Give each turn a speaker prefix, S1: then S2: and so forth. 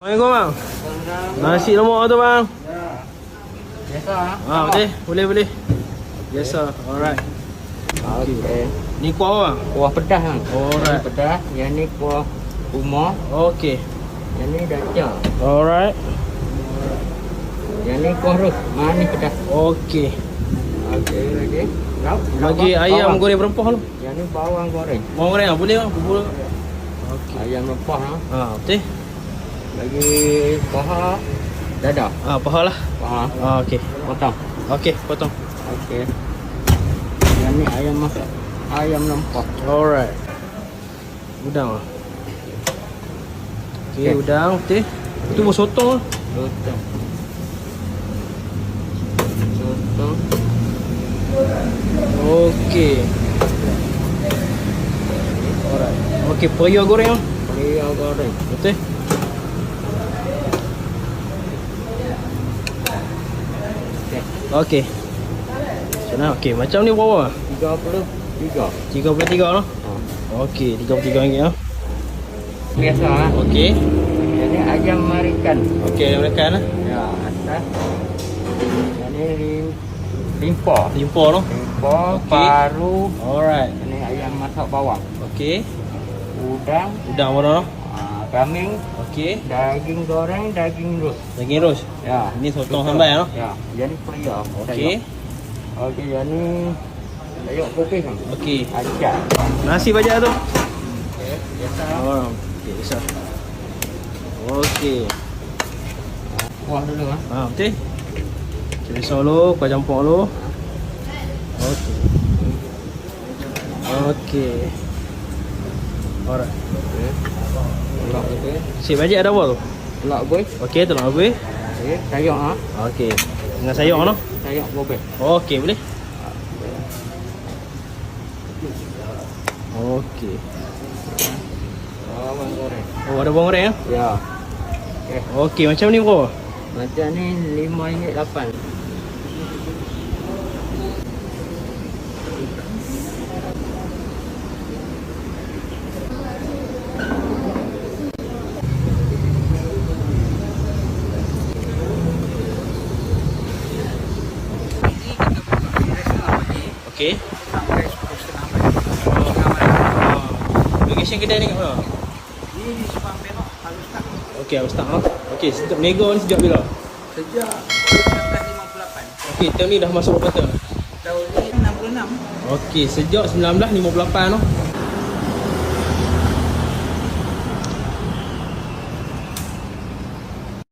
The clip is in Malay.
S1: Assalamualaikum bang. Nasi lemak tu bang.
S2: Biasa
S1: Boleh, boleh. Biasa. Alright.
S2: Okey.
S1: Ni kuah apa bang?
S2: Kuah pedas kan.
S1: Alright.
S2: Pedas. Yang ni kuah umar.
S1: Okey.
S2: Yang ni dacang.
S1: Alright.
S2: Yang ni kuah rus. Manis pedas.
S1: Okey.
S2: Okey lagi.
S1: Bagi ayam goreng berempah tu.
S2: Yang ni bawang goreng.
S1: Bawang goreng boleh bang? Bubur. Okey.
S2: Ayam rempah ha.
S1: Betul.
S2: Lagi paha dadah.
S1: Paha lah.
S2: Paha.
S1: Okey.
S2: Potong.
S1: Okey, potong.
S2: Okey. Yang ni ayam masak. Ayam rempah.
S1: Alright. Udang lah. Okey, udang betul. Itu pun sotong lah.
S2: Sotong. Sotong.
S1: Okey. Alright. Okey, periuk goreng lah.
S2: Periuk goreng.
S1: Betul. Okey. Macam okey, macam ni berapa?
S2: 33.
S1: 33 lah.
S2: Ha.
S1: Okey, RM33 lah.
S2: Biasa ha.
S1: Okey.
S2: Yang ni ayam marikan.
S1: Okey, ayam makan lah.
S2: Ya, atas. Yang ni limpah.
S1: Limpah tu.
S2: Limpah,
S1: Okey.
S2: paru.
S1: Alright.
S2: Ini ayam masak bawang.
S1: Okey. Udang
S2: Udang,
S1: mana tu?
S2: kambing,
S1: Okey.
S2: daging goreng, daging rus.
S1: Daging ros.
S2: Ya.
S1: Ini sotong sambal tu.
S2: Ya, yang ni periuk.
S1: Okey.
S2: Okey, yang ni sayur putih kan.
S1: Okey.
S2: Acar.
S1: Nasi bajak tu.
S2: Okey, biasa.
S1: Oh, okey, bisa. Okey.
S2: Kuah dulu ha.
S1: Betul. Okey, risau dulu, kuah campur dulu. Okey. Okey. Alright.
S2: Okey. Telur putih.
S1: Si bajak ada apa tu?
S2: Telur buih.
S1: Okey, telur habis.
S2: Okey, sayur ha.
S1: Okey. Dengan sayur tu.
S2: Sayur bobek.
S1: Okey, boleh. Okey.
S2: Bawang goreng.
S1: Oh, ada bawang goreng ya?
S2: Ya. Okey.
S1: Okey, macam ni bro.
S2: Macam ni RM5.8.
S1: Okey. Location kedai ni kat mana?
S2: Ini di Subang Perak, Halus tak?
S1: Okey, aku start ah. Okey, sejak nego ni sejak bila?
S2: Sejak 1958.
S1: Okey, term ni dah masuk berapa tahun?
S2: Tahun ni 66.
S1: Okey, sejak 1958 tu.